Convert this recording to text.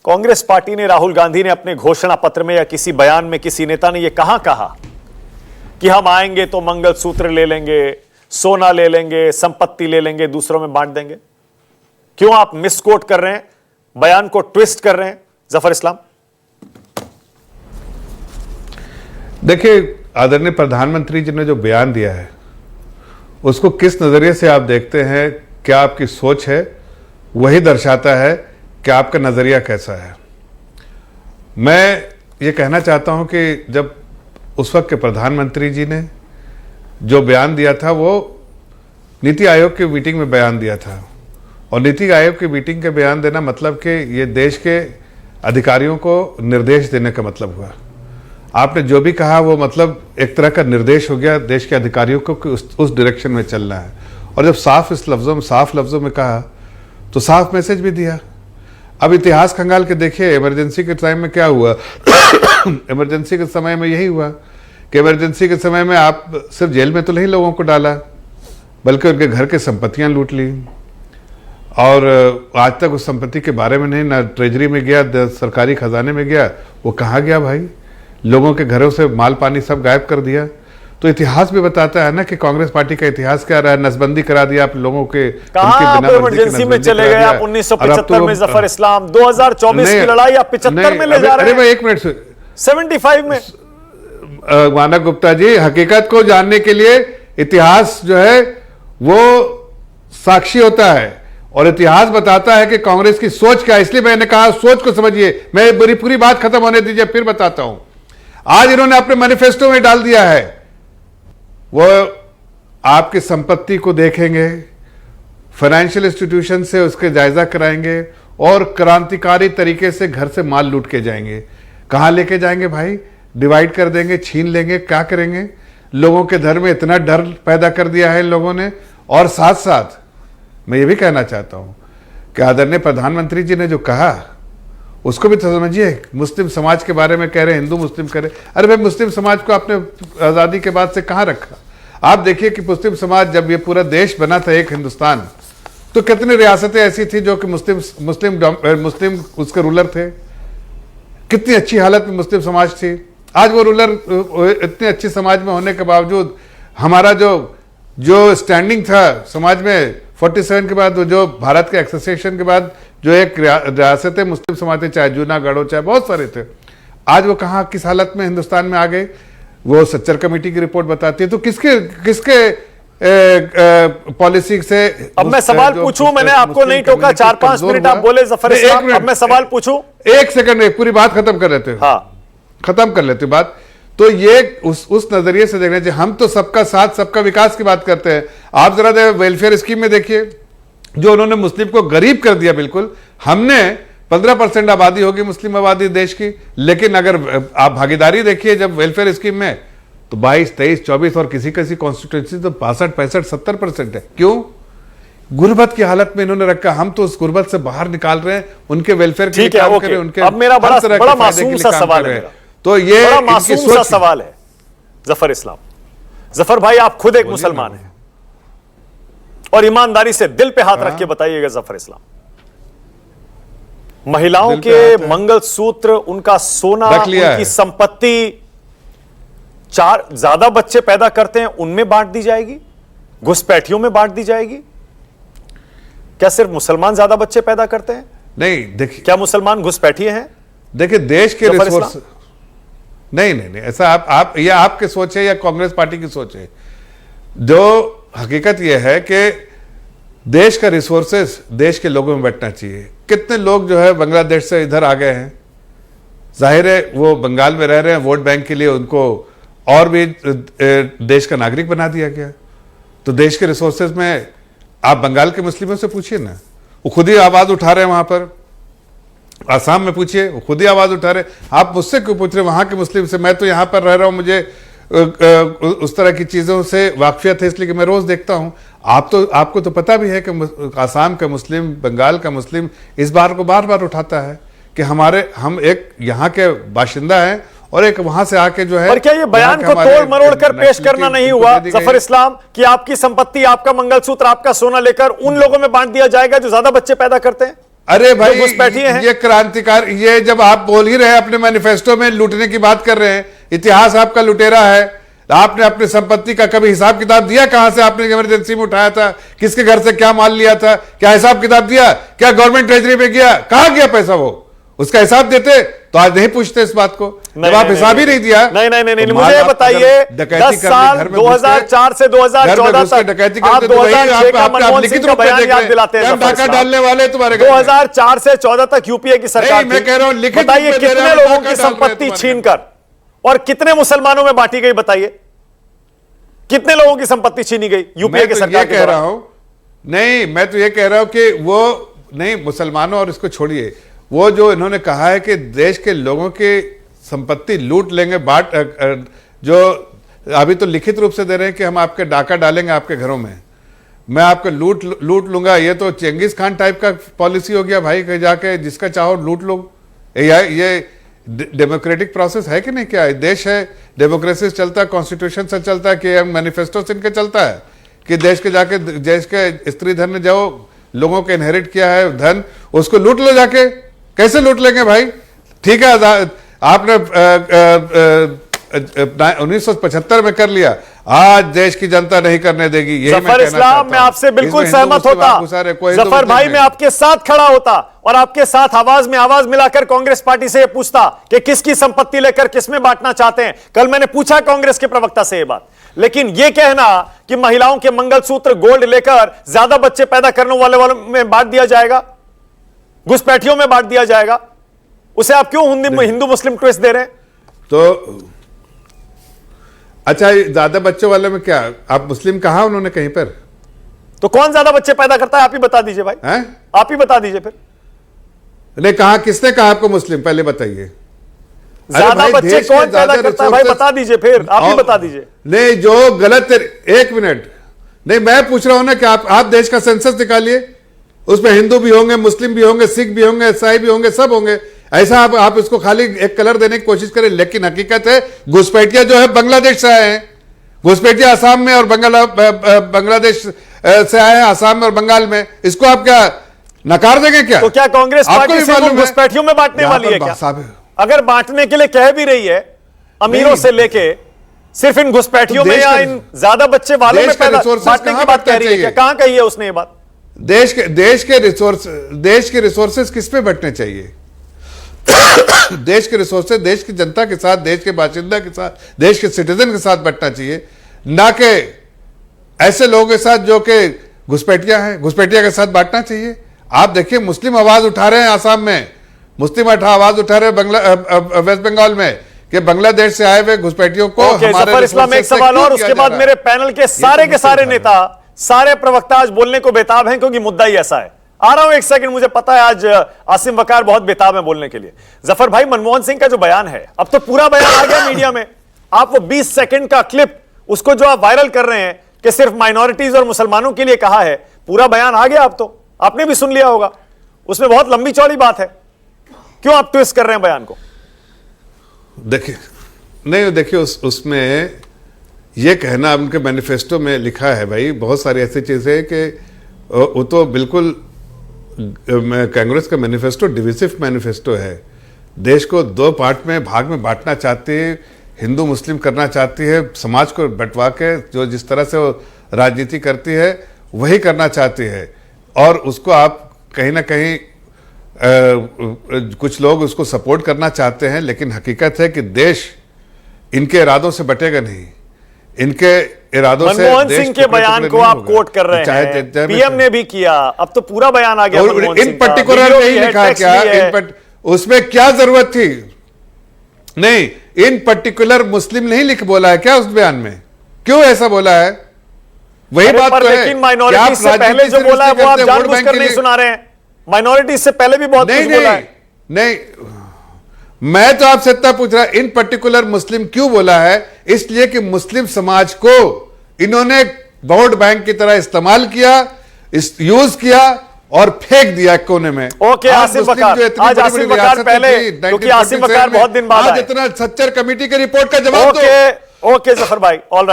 Congress party ने, राहुल गांधी ने अपने घोषणा पत्र में या किसी बयान में किसी नेता ने यह कहां कहा कि हम आएंगे तो मंगलसूत्र ले लेंगे, सोना ले लेंगे, संपत्ति ले लेंगे, दूसरों में बांट देंगे? क्यों आप मिसकोट कर रहे हैं, बयान को ट्विस्ट कर रहे हैं जफर इस्लाम? देखिए, आदरणीय प्रधानमंत्री जी ने जो बयान दिया है उसको किस नजरिए से आप देखते हैं, क्या आपकी सोच है, वही दर्शाता है कि आपका नजरिया कैसा है। मैं ये कहना चाहता हूं कि जब उस वक्त के प्रधानमंत्री जी ने जो बयान दिया था वो नीति आयोग की मीटिंग में बयान दिया था, और नीति आयोग की मीटिंग के बयान देना मतलब कि ये देश के अधिकारियों को निर्देश देने का मतलब हुआ। आपने जो भी कहा वो मतलब एक तरह का निर्देश हो गया देश के अधिकारियों को कि उस डायरेक्शन में चलना है। और जब साफ लफ्ज़ों में कहा तो साफ मैसेज भी दिया। अब इतिहास खंगाल के देखिए, इमरजेंसी के टाइम में क्या हुआ इमरजेंसी के समय में यही हुआ कि इमरजेंसी के समय में आप सिर्फ जेल में तो नहीं लोगों को डाला, बल्कि उनके घर के संपत्तियां लूट ली, और आज तक उस संपत्ति के बारे में नहीं, ना ट्रेजरी में गया, सरकारी खजाने में गया, वो कहाँ गया भाई? लोगों के घरों से माल पानी सब गायब कर दिया। तो इतिहास भी बताता है ना कि कांग्रेस पार्टी का इतिहास क्या रहा है। नसबंदी करा दिया आप लोगों के, इमरजेंसी में चले गए आप 1975 में जफर इस्लाम, 2024 की लड़ाई आप 75 में ले जा रहे हैं। अरे एक मिनट से 75 में मानक गुप्ता जी, हकीकत को जानने के लिए इतिहास जो है वो साक्षी होता है, और इतिहास बताता है कि कांग्रेस की सोच क्या है। इसलिए मैंने कहा सोच को समझिए। मैं पूरी बात खत्म होने दीजिए, फिर बताता हूं। आज इन्होंने अपने मैनिफेस्टो में डाल दिया है, वो आपकी संपत्ति को देखेंगे, फाइनेंशियल इंस्टीट्यूशन से उसके जायजा कराएंगे, और क्रांतिकारी तरीके से घर से माल लूट के जाएंगे। कहां लेके जाएंगे भाई? डिवाइड कर देंगे, छीन लेंगे, क्या करेंगे? लोगों के घर में इतना डर पैदा कर दिया है इन लोगों ने। और साथ साथ मैं ये भी कहना चाहता हूं कि आदरणीय प्रधानमंत्री जी ने जो कहा उसको भी तो समझिए। मुस्लिम समाज के बारे में कह रहे हैं, हिंदू मुस्लिम कह रहे हैं। अरे भाई, मुस्लिम समाज को आपने आज़ादी के बाद से कहाँ रखा? आप देखिए कि मुस्लिम समाज, जब ये पूरा देश बना था एक हिंदुस्तान, तो कितनी रियासतें ऐसी थी जो कि मुस्लिम उसके रूलर थे। कितनी अच्छी हालत में मुस्लिम समाज थी। आज वो रूलर इतनी अच्छी समाज में होने के बावजूद हमारा जो स्टैंडिंग था समाज में 47 के बाद, जो भारत के एक्सेशन के बाद जो एक रियासतें मुस्लिम समाज थे, चाहे जूनागढ़ हो, चाहे बहुत सारे थे, आज वो कहाँ किस हालत में हिंदुस्तान में आ गए? वो सच्चर कमेटी की रिपोर्ट बताती है। तो किसके पॉलिसी से? अब मैं सवाल पूछूं, मैंने आपको नहीं टोका, 4-5 मिनट आप बोले जफर इस्लाम, अब मैं सवाल पूछूं। एक सेकंड, पूरी बात खत्म कर लेते हो। हाँ, खत्म कर लेते बात। तो ये उस नजरिए से देखना चाहिए। हम तो सबका साथ सबका विकास की बात करते हैं। आप जरा वेलफेयर स्कीम में देखिए, जो उन्होंने मुस्लिम को गरीब कर दिया। बिल्कुल, हमने 15% आबादी होगी मुस्लिम आबादी देश की, लेकिन अगर आप भागीदारी देखिए जब वेलफेयर स्कीम में, तो 22, 23, 24 और किसी कॉन्स्टिट्यूंसी तो 65, 65, 70% है। क्यों? गुर्बत की हालत में इन्होंने रखा। हम तो उस गुर्बत से बाहर निकाल रहे हैं, उनके वेलफेयर के लिए काम कर रहे हैं, उनके अब मेरा बड़ा मासूम सा सवाल है। तो ये बड़ा मासूम सा सवाल है जफर इस्लाम। जफर भाई, आप खुद एक मुसलमान हैं, और ईमानदारी से दिल पे हाथ रख के बताइएगा जफर इस्लाम, महिलाओं के मंगलसूत्र, उनका सोना, उनकी संपत्ति, ज्यादा बच्चे पैदा करते हैं उनमें बांट दी जाएगी, घुसपैठियों में बांट दी जाएगी? क्या सिर्फ मुसलमान ज्यादा बच्चे पैदा करते हैं? नहीं, देखिए, क्या मुसलमान घुसपैठिए हैं? देखिए, देश के रिसोर्स नहीं, ऐसा ये आपकी सोच है या कांग्रेस पार्टी की सोच है? जो हकीकत यह है कि देश का रिसोर्सेस देश के लोगों में बैठना चाहिए। कितने लोग जो है बांग्लादेश से इधर आ गए हैं, जाहिर है वो बंगाल में रह रहे हैं, वोट बैंक के लिए उनको और भी देश का नागरिक बना दिया गया। तो देश के रिसोर्सेज में आप बंगाल के मुस्लिमों से पूछिए ना, वो खुद ही आवाज उठा रहे हैं। वहां पर आसाम में पूछिए, वो खुद ही आवाज उठा रहे। आप मुझसे क्यों पूछ रहे वहां के मुस्लिम से? मैं तो यहां पर रह रहा हूं, मुझे उस तरह की चीजों से वाकफियत है, इसलिए कि मैं रोज देखता हूं। आपको तो पता भी है कि आसाम का मुस्लिम, बंगाल का मुस्लिम इस बार को बार बार उठाता है कि हम एक यहाँ के बाशिंदा हैं और एक वहां से आके जो है। पर क्या ये बयान को तोड़ मरोड़ कर पेश करना नहीं हुआ जफर इस्लाम कि आपकी संपत्ति, आपका मंगलसूत्र, आपका सोना लेकर उन लोगों में बांट दिया जाएगा जो ज्यादा बच्चे पैदा करते हैं? अरे भाई घुसपैठिए हैं। ये क्रांतिकार, ये जब आप बोल ही रहे हैं अपने मैनिफेस्टो में लूटने की बात कर रहे हैं, इतिहास आपका लुटेरा है, आपने अपनी संपत्ति का कभी हिसाब किताब दिया? कहां से आपने इमरजेंसी में उठाया था, किसके घर से क्या माल लिया था, क्या हिसाब किताब दिया? क्या गवर्नमेंट ट्रेजरी में गया? कहां गया पैसा? वो उसका हिसाब देते तो आज नहीं पूछते इस बात को। जब आप हिसाब ही नहीं दिया। नहीं, मुझे बताइए 10 साल 2004 से 2014 तक आप 2006 का मनमोहन सिंह का बयान याद दिलाते हैं। डाका डालने वाले तुम्हारे 2004 से 14 तक यूपीए की सरकार थी। मैं कह रहा हूं लिखित बताइए कितने लोगों की संपत्ति छीनकर और कितने मुसलमानों में बांटी गई? बताइए कितने लोगों की संपत्ति छीनी गई यूपीए की सरकार? कह रहा हूं नहीं, मैं तो ये कह रहा हूं कि वो नहीं, मुसलमानों और इसको छोड़िए, वो जो इन्होंने कहा है कि देश के लोगों की संपत्ति लूट लेंगे, जो अभी तो लिखित रूप से दे रहे हैं कि हम आपके डाका डालेंगे आपके घरों में, मैं आपको लूट लूंगा। ये तो चेंगिस खान टाइप का पॉलिसी हो गया भाई, कहीं जाके जिसका चाहो लूट लो। ये डेमोक्रेटिक प्रोसेस है कि नहीं? क्या देश है? डेमोक्रेसी से चलता है, कॉन्स्टिट्यूशन से चलता है, कि मैनिफेस्टो से इनके चलता है कि देश के स्त्री धन ने जो लोगों के इनहेरिट किया है धन, उसको लूट लो जाके। कैसे लूट लेंगे भाई? ठीक है, आपने 1975 में कर लिया, आज देश की जनता नहीं करने देगी। जफर इस्लाम, मैं आपसे बिल्कुल सहमत होता। जफर भाई, मैं आपके साथ खड़ा होता और आपके साथ आवाज में आवाज मिलाकर कांग्रेस पार्टी से यह पूछता कि किसकी संपत्ति लेकर किसमें बांटना चाहते हैं। कल मैंने पूछा कांग्रेस के प्रवक्ता से यह बात, लेकिन यह कहना कि महिलाओं के मंगलसूत्र गोल्ड लेकर ज्यादा बच्चे पैदा करने वालों में बांट दिया जाएगा, घुसपैठियों में बांट दिया जाएगा, उसे आप क्यों हिंदू मुस्लिम ट्विस्ट दे रहे हैं? तो अच्छा, ज्यादा बच्चों वाले में क्या आप मुस्लिम कहा उन्होंने कहीं पर? तो कौन ज्यादा बच्चे पैदा करता है? आप ही बता दीजिए भाई। हैं? आप ही बता दीजिए फिर। नहीं, कहा किसने कहा आपको मुस्लिम? पहले बताइए। ज्यादा बच्चे कौन पैदा करता है भाई? बता दीजिए फिर, आप ही बता दीजिए। नहीं, जो गलत, एक मिनट, नहीं मैं पूछ रहा हूं ना कि आप देश का सेंसस निकालिए, उसमें हिंदू भी होंगे, मुस्लिम भी होंगे, सिख भी होंगे, ईसाई भी होंगे, सब होंगे। ऐसा आप इसको खाली एक कलर देने की कोशिश करें, लेकिन हकीकत है घुसपैठिया जो है बांग्लादेश से आए हैं, घुसपैठिया असम में और बांग्लादेश से आए हैं, असम में और बंगाल में। इसको आप क्या नकार देंगे क्या? तो क्या कांग्रेस पार्टी सिर्फ घुसपैठियों में बांटने वाली है क्या? अगर बांटने के लिए कह भी रही है, अमीरों से लेके सिर्फ इन घुसपैठियों में या इन ज्यादा बच्चे वालों में पैदा बांटने की बात कह रही है क्या? कहां कही है उसने ये बात? देश के रिसोर्सेज किस पे बंटने चाहिए? देश के रिसोर्सेज देश की जनता के साथ, देश के बाशिंदा के साथ, देश के सिटीजन के साथ बंटना चाहिए, ना कि ऐसे लोगों के साथ जो कि घुसपैठिया हैं, घुसपैठिया के साथ बांटना चाहिए। आप देखिए, मुस्लिम आवाज उठा रहे हैं आसाम में, मुस्लिम आवाज उठा रहे हैं वेस्ट बंगाल में कि बांग्लादेश से आए हुए घुसपैठियों को जफर इस्लाम, एक सवाल और, उसके बाद मेरे पैनल के सारे नेता, सारे प्रवक्ता आज बोलने को बेताब हैं, क्योंकि मुद्दा ही ऐसा है। आ रहा हूं एक सेकंड, मुझे पता है आज आसिम वकार बहुत बेताब है बोलने के लिए। जफर भाई, मनमोहन सिंह का जो बयान है, अब तो पूरा बयान आ गया मीडिया में। आप वो 20 सेकंड का क्लिप, उसको जो आप वायरल कर रहे हैं कि सिर्फ माइनॉरिटीज और मुसलमानों के लिए कहा है, पूरा बयान आ गया। अब तो आपने भी सुन लिया होगा, उसमें बहुत लंबी चौड़ी बात है। क्यों आप ट्विस्ट कर रहे हैं बयान को? देखिए उसमें यह कहना, उनके मैनिफेस्टो में लिखा है भाई, बहुत सारी ऐसी चीजें कि वो तो बिल्कुल कांग्रेस का मैनिफेस्टो डिविसिव मैनिफेस्टो है। देश को दो भाग में बांटना चाहती है, हिंदू मुस्लिम करना चाहती है, समाज को बंटवा के जो जिस तरह से वो राजनीति करती है वही करना चाहती है। और उसको आप कहीं ना कहीं कुछ लोग उसको सपोर्ट करना चाहते हैं, लेकिन हकीकत है कि देश इनके इरादों से बटेगा नहीं। इनके इरादों से मनमोहन सिंह के बयान को आप कोट कर रहे हैं, पीएम ने भी किया, अब तो पूरा बयान आ गया। इन पर्टिकुलर नहीं लिखा क्या? उसमें क्या जरूरत थी? नहीं, इन पर्टिकुलर मुस्लिम नहीं लिख बोला है क्या उस बयान में? क्यों ऐसा बोला है? वही बात तो है। लेकिन माइनॉरिटी से पहले जो बोला है वो आप जानबूझकर नहीं सुना रहे हैं। माइनॉरिटी से पहले भी बहुत कुछ बोला है। नहीं, मैं तो आपसे इतना पूछ रहा, इन पर्टिकुलर मुस्लिम क्यों बोला है? इसलिए कि मुस्लिम समाज को इन्होंने वोट बैंक की तरह इस्तेमाल किया, यूज किया और फेंक दिया कोने में। ओके, आसिम वकार, आज आसिम वकार पहले, क्योंकि आसिम वकार बहुत दिन बाद आज इतना सच्चर कमेटी की रिपोर्ट का जवाब दो। ओके जफर भाई, ऑल राइट।